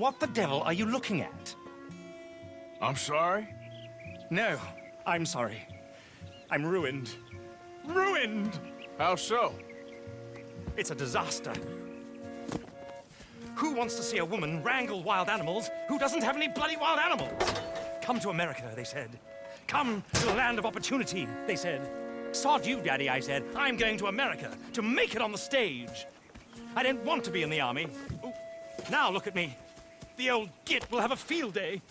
What the devil are you looking at? I'm sorry? No, I'm sorry. I'm ruined. Ruined! How so? It's a disaster. Who wants to see a woman wrangle wild animals who doesn't have any bloody wild animals? Come to America, they said. Come to the land of opportunity, they said. Sod you, Daddy, I said. I'm going to America to make it on the stage. I didn't want to be in the army. Ooh, now look at me. The old git will have a field day.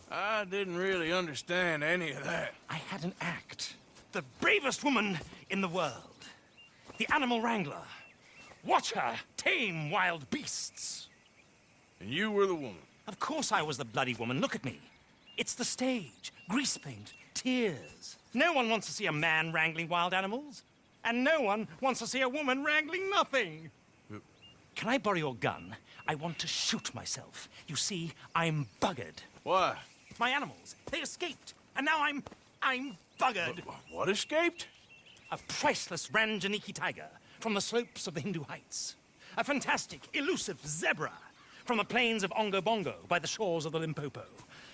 I didn't really understand any of that. I had an act. The bravest woman in the world. The animal wrangler. Watch her tame wild beasts. And you were the woman. Of course I was the bloody woman. Look at me. It's the stage. Grease paint. Tears. No one wants to see a man wrangling wild animals. And no one wants to see a woman wrangling nothing. Can I borrow your gun? I want to shoot myself. You see, I'm buggered. Why? My animals, they escaped. And now I'm buggered. What escaped? A priceless Ranjaniki tiger from the slopes of the Hindu Heights. A fantastic, elusive zebra from the plains of Ongo Bongo by the shores of the Limpopo.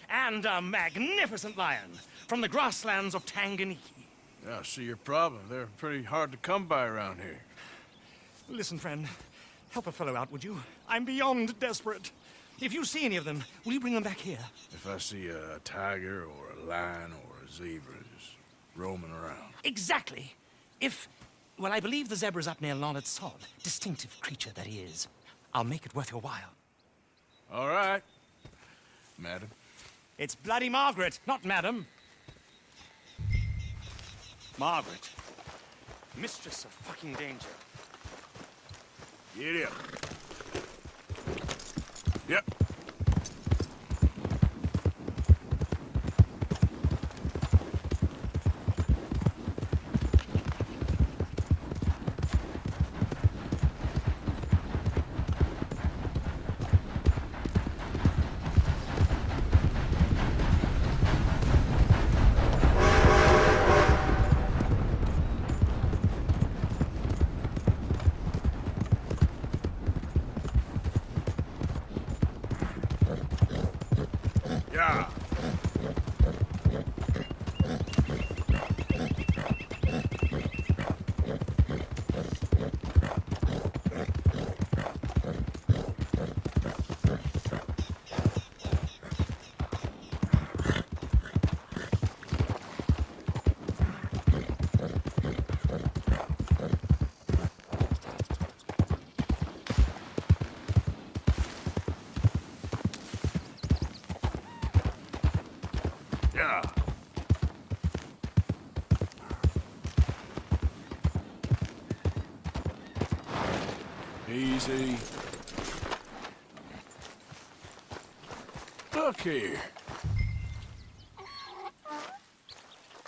And a magnificent lion from the grasslands of Tanganyika. Yeah, I see your problem. They're pretty hard to come by around here. Listen, friend, help a fellow out, would you? I'm beyond desperate. If you see any of them, will you bring them back here? If I see a tiger or a lion or a zebra just roaming around. Exactly. Well, I believe the zebra's up near Leonard Sod. Distinctive creature that he is. I'll make it worth your while. All right, madam. It's bloody Margaret, not madam. Margaret. Mistress of fucking danger. Get up. Yep. Yeah. Yeah. Easy. Look here.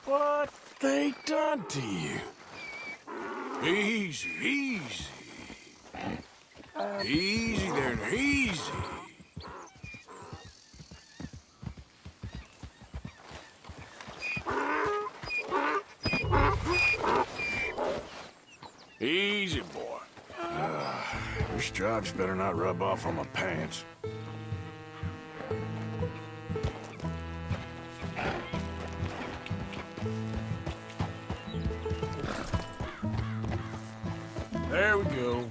What they done to you? Easy, easy. Easy there, now, easy. Easy, boy. This stripes better not rub off on my pants. There we go.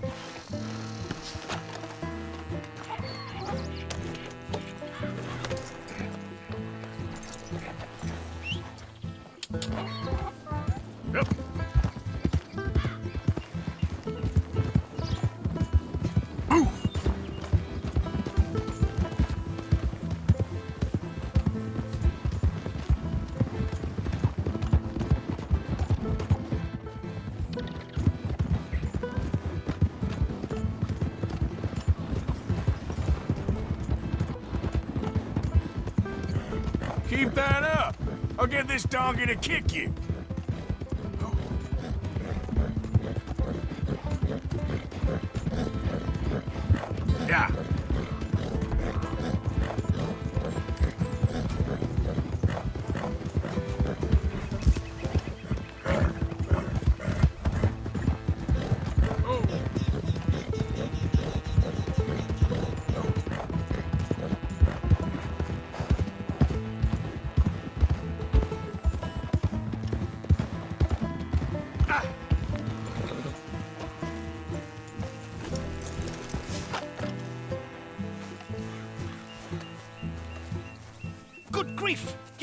Yep. Keep that up. I'll get this donkey to kick you. Yeah.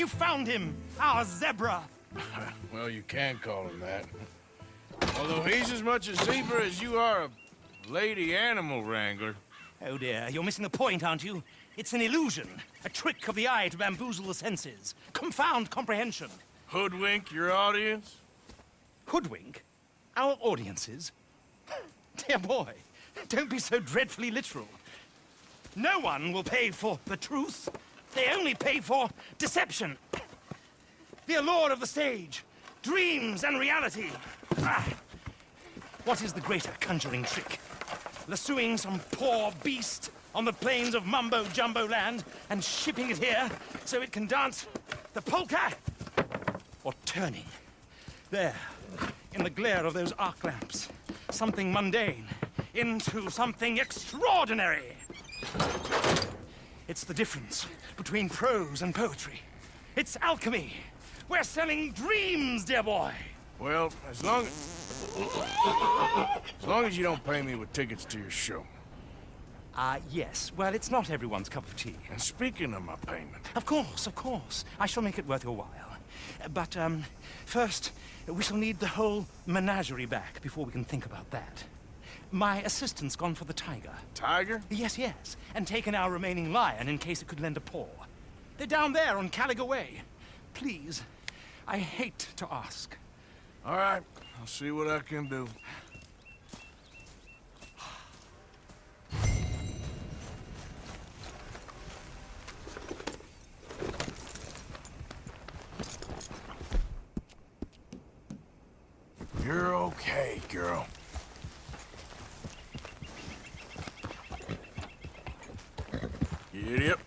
You found him, our zebra. Well, you can call him that. Although he's as much a zebra as you are a lady animal wrangler. Oh dear, you're missing the point, aren't you? It's an illusion, a trick of the eye to bamboozle the senses, confound comprehension. Hoodwink your audience? Hoodwink? Our audiences? Dear boy, don't be so dreadfully literal. No one will pay for the truth. They only pay for deception. The allure of the stage, dreams and reality. Ah. What is the greater conjuring trick? Lassoing some poor beast on the plains of mumbo-jumbo land and shipping it here so it can dance the polka? Or turning, there, in the glare of those arc lamps, something mundane into something extraordinary? It's the difference between prose and poetry. It's alchemy. We're selling dreams, dear boy. Well, as long as you don't pay me with tickets to your show. Yes. Well, it's not everyone's cup of tea. And speaking of my payment... Of course, of course. I shall make it worth your while. But, first, we shall need the whole menagerie back before we can think about that. My assistant's gone for the tiger. Tiger? Yes, yes. And taken our remaining lion in case it could lend a paw. They're down there on Caliga Way. Please, I hate to ask. All right, I'll see what I can do. You're okay, girl. Idiot.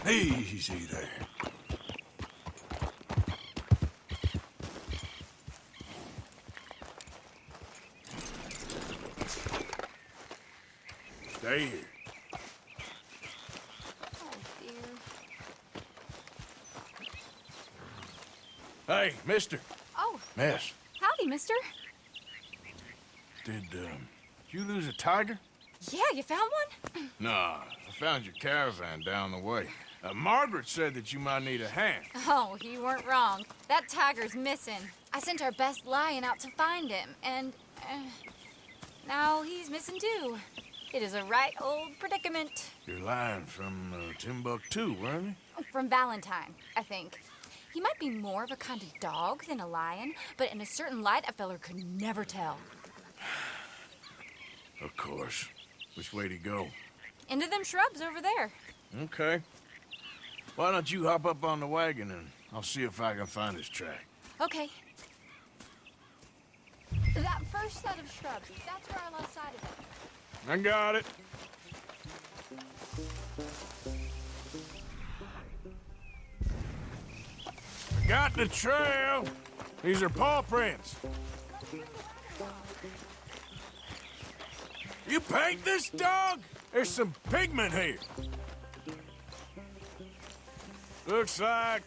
Easy there. Stay here. Oh, dear. Hey, mister. Oh, Miss, howdy, mister. did you lose a tiger? Yeah, you found one? Nah, I found your caravan down the way. Margaret said that you might need a hand. Oh, you weren't wrong. That tiger's missing. I sent our best lion out to find him, and now he's missing too. It is a right old predicament. Your lion from Timbuktu, weren't From Valentine, I think. He might be more of a kind of dog than a lion, but in a certain light, a feller could never tell. he? Of course. Which way to go? Into them shrubs over there. Okay. Why don't you hop up on the wagon and I'll see if I can find his track. Okay. That first set of shrubs, that's where I lost sight of it. I got it. I got the trail. These are paw prints. You paint this dog? There's some pigment here. Looks like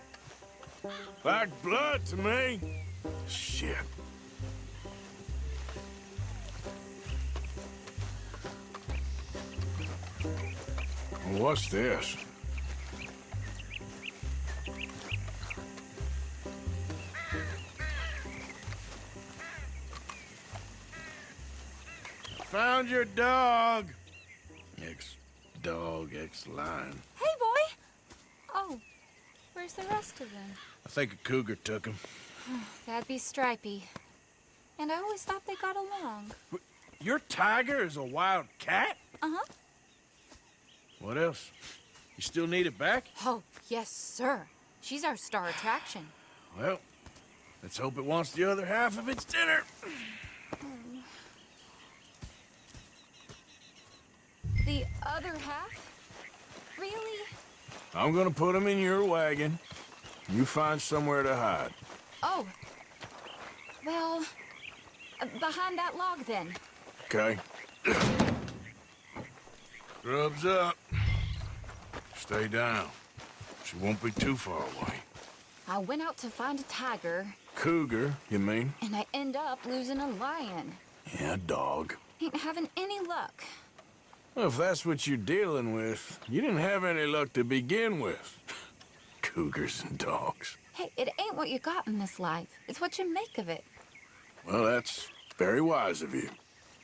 blood to me. Shit. What's this? found your dog. Ex-dog, ex-lion. Hey, boy! Oh, where's the rest of them? I think a cougar took him. That'd be Stripey. And I always thought they got along. Your tiger is a wild cat? Uh-huh. What else? You still need it back? Oh, yes, sir. She's our star attraction. Well, let's hope it wants the other half of its dinner. The other half? Really? I'm gonna put him in your wagon. You find somewhere to hide. Oh. Well, behind that log, then. Okay. Grub's up. Stay down. She won't be too far away. I went out to find a tiger, Cougar, you mean? and I end up losing a lion. Yeah, dog. Ain't having any luck. Well, if that's what you're dealing with, you didn't have any luck to begin with. Cougars and dogs. Hey, it ain't what you got in this life. It's what you make of it. Well, that's very wise of you.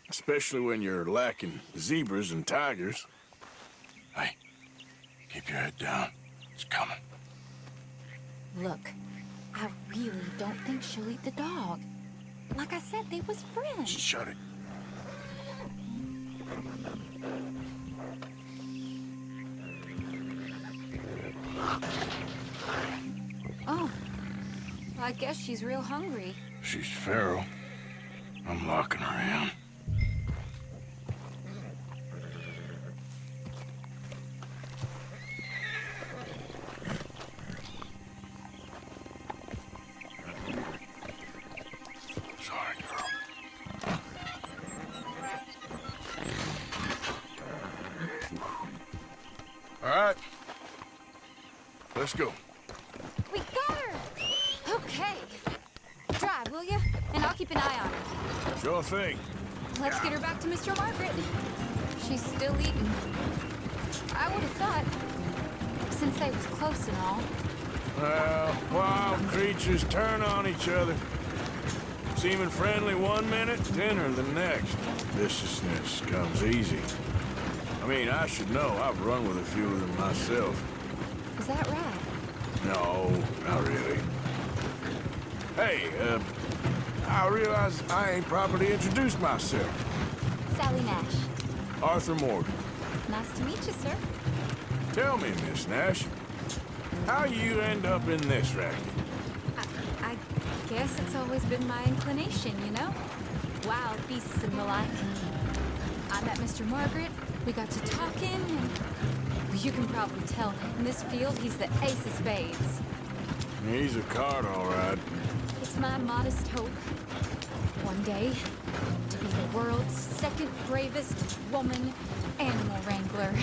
Especially when you're lacking zebras and tigers. Hey, keep your head down. It's coming. Look, I really don't think she'll eat the dog. Like I said, they was friends. Shut it. Oh, well, I guess she's real hungry. She's feral. I'm locking her in. Sorry, girl. All right. Let's go. We got her! Okay. Drive, will you? And I'll keep an eye on her. Sure thing. Let's get her back to Mr. Margaret. She's still eating. I would have thought, since they was close and all. Well, wild creatures turn on each other. Seeming friendly one minute, tender the next. Viciousness comes easy. I mean, I should know. I've run with a few of them myself. Is that right? No, not really. Hey, I realize I ain't properly introduced myself. Sally Nash. Arthur Morgan. Nice to meet you, sir. Tell me, Miss Nash, how you end up in this racket? I guess it's always been my inclination, you know? Wild beasts and the like. I met Mr. Margaret, we got to talking, and you can probably tell, in this field, he's the ace of spades. He's a card, all right. It's my modest hope, one day, to be the world's second bravest woman animal wrangler.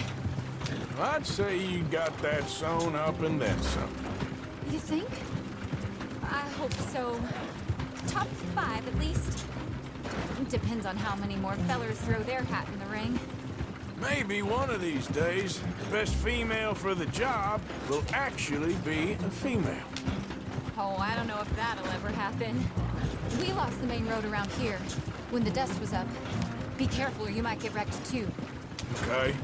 I'd say you got that sewn up and then some. You think? I hope so. Top 5, at least. Depends on how many more fellers throw their hat in the ring. Maybe one of these days, the best female for the job will actually be a female. Oh, I don't know if that'll ever happen. We lost the main road around here when the dust was up. Be careful or you might get wrecked too. Okay.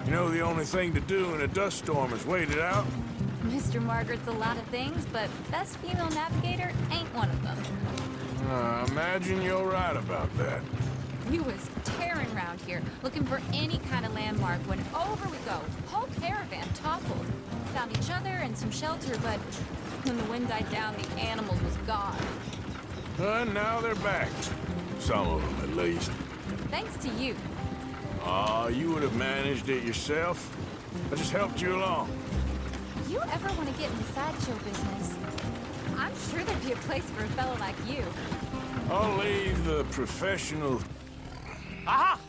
You know the only thing to do in a dust storm is wait it out? Mr. Margaret's a lot of things, but best female navigator ain't one of them. Imagine you're right about that. We was tearing around here, looking for any kind of landmark when over we go. Whole caravan toppled. Found each other and some shelter, but when the wind died down, the animals was gone. And now they're back. Some of them, at least. Thanks to you. Aw, you would have managed it yourself. I just helped you along. You ever want to get in the sideshow business? I'm sure there'd be a place for a fellow like you. I'll leave the professional... Aha!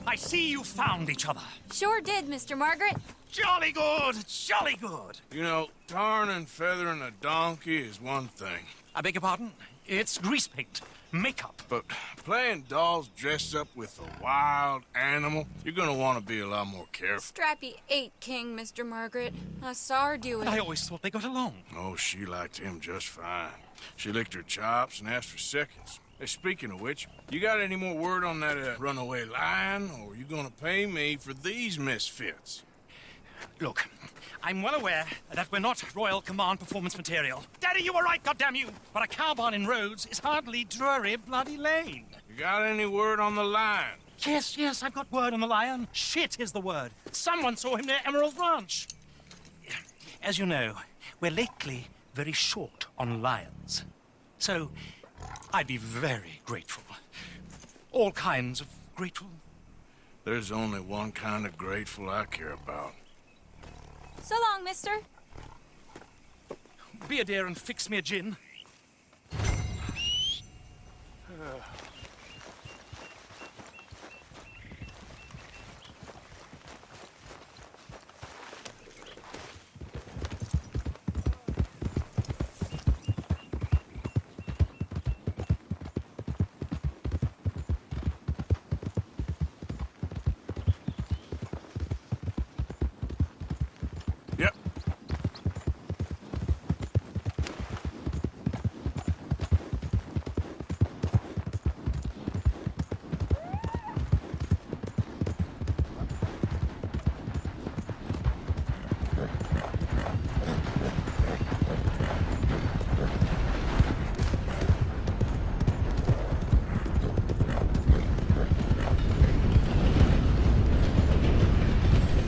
I see you found each other. Sure did, Mr. Margaret. Jolly good, jolly good. You know, tarring and feathering a donkey is one thing. I beg your pardon? It's grease paint, makeup. But playing dolls dressed up with a wild animal, you're gonna want to be a lot more careful. Strappy ate King, Mr. Margaret. I saw her do it. I always thought they got along. Oh, she liked him just fine. She licked her chops and asked for seconds. Hey, speaking of which, you got any more word on that runaway lion, or you gonna pay me for these misfits? Look, I'm well aware that we're not Royal Command performance material. Daddy, you were right, goddamn you! But a cow barn in Rhodes is hardly Drury Bloody Lane. You got any word on the lion? Yes, I've got word on the lion. Shit is the word. Someone saw him near Emerald Ranch. As you know, we're lately very short on lions. So, I'd be very grateful. All kinds of grateful. There's only one kind of grateful I care about. So long, mister. Be a dear and fix me a gin. Yep.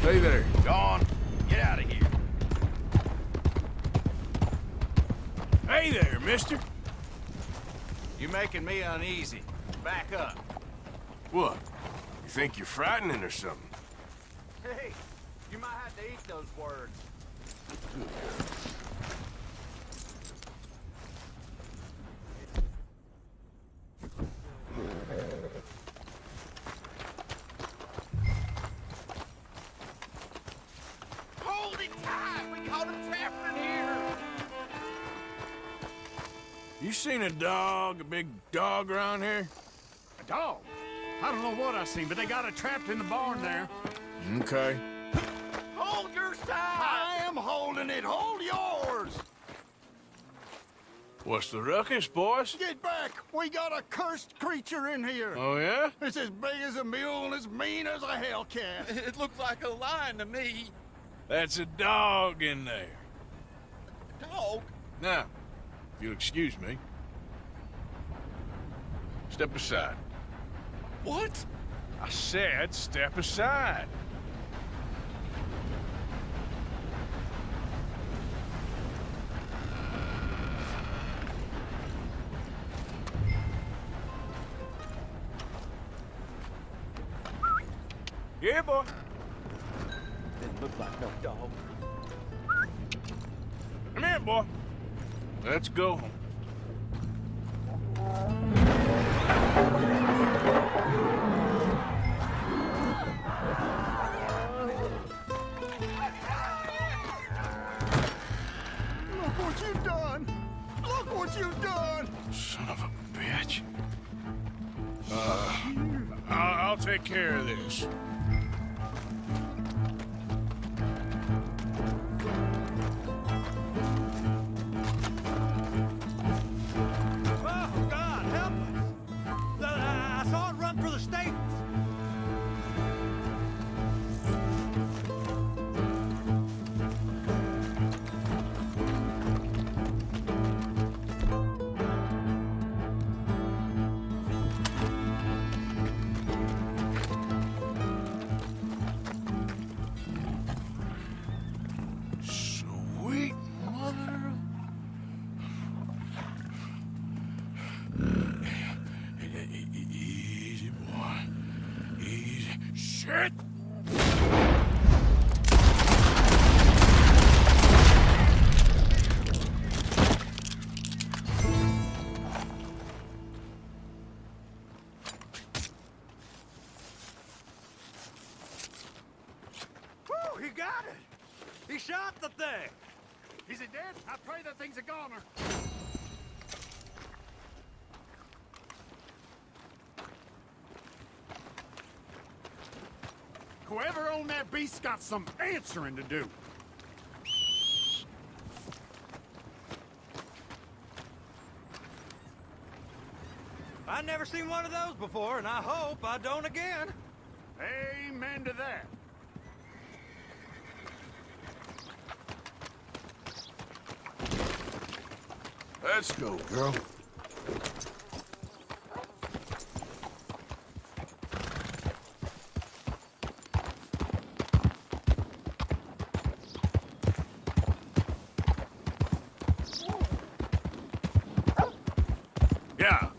Hey there. Gone. Get out of here. Hey there, mister. You're making me uneasy. Back up. What? You think you're frightening or something? Hey, you might have to eat those words. Hold it tight! We caught him trapped in here! You seen a dog, a big dog around here? A dog? I don't know what I seen, but they got it trapped in the barn there. Okay. Hold your side! I am holding it! Hold yours! What's the ruckus, boys? Get back! We got a cursed creature in here. Oh, yeah? It's as big as a mule and as mean as a hellcat. It looks like a lion to me. That's a dog in there. Dog? Now, if you'll excuse me. Step aside. What? I said step aside. Yeah, boy. Didn't look like no dog. Come here, boy. Let's go home. Look what you've done! Look what you've done! Son of a bitch. I'll take care of this. Oh, God, help us! I saw it run for the stables. Sweet mother. Easy, boy. Easy. Shit! Whew, he got it! He shot the thing! Is it dead? I pray that thing's a goner. Whoever owned that beast's got some answering to do. I never seen one of those before, and I hope I don't again. Amen to that. Let's go, girl. Yeah.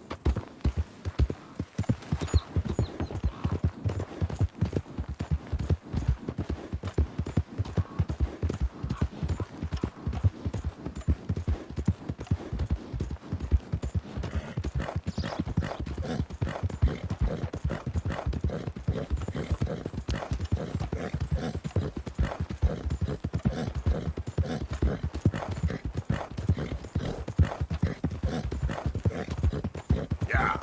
Yeah.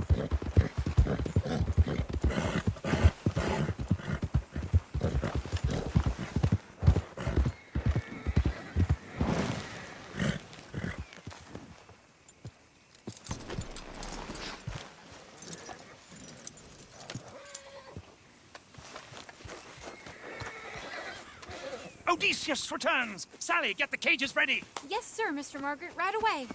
Odysseus returns! Sally, get the cages ready! Yes, sir, Mr. Margaret, right away.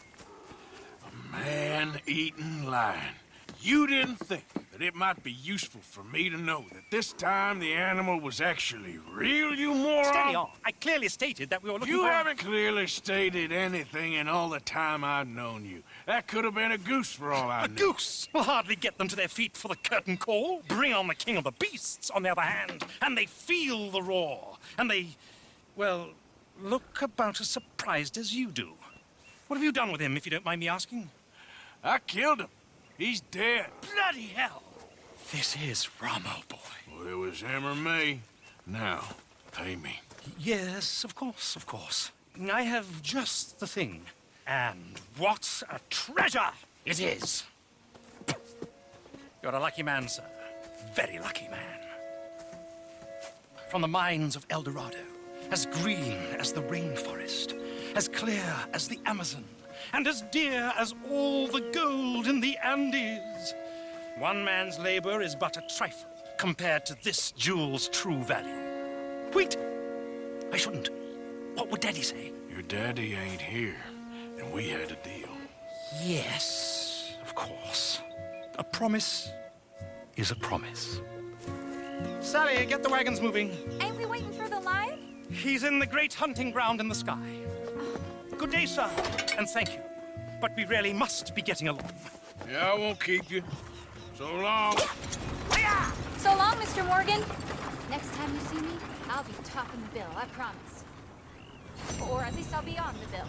Man-eating lion. You didn't think that it might be useful for me to know that this time the animal was actually real, you moron? Steady on. I clearly stated that we were looking You for... haven't clearly stated anything in all the time I've known you. That could have been a goose for all I A knew. goose will hardly get them to their feet for the curtain call. Bring on the king of the beasts, on the other hand, and they feel the roar. And they, well, look about as surprised as you do. What have you done with him, if you don't mind me asking? I killed him. He's dead. Bloody hell! This is Ramo, boy. Well, it was him or me. Now, pay me. Yes, of course, of course. I have just the thing. And what a treasure it is! You're a lucky man, sir. Very lucky man. From the mines of El Dorado, as green as the rainforest, as clear as the Amazon, and as dear as all the gold in the Andes. One man's labor is but a trifle compared to this jewel's true value. Wait! I shouldn't. What would Daddy say? Your daddy ain't here, and we had a deal. Yes, of course. A promise is a promise. Sally, get the wagons moving. Ain't we waiting for the lion? He's in the great hunting ground in the sky. Good day, sir, and thank you. But we really must be getting along. Yeah, I won't keep you. So long. So long, Mr. Morgan. Next time you see me, I'll be topping the bill, I promise. Or at least I'll be on the bill.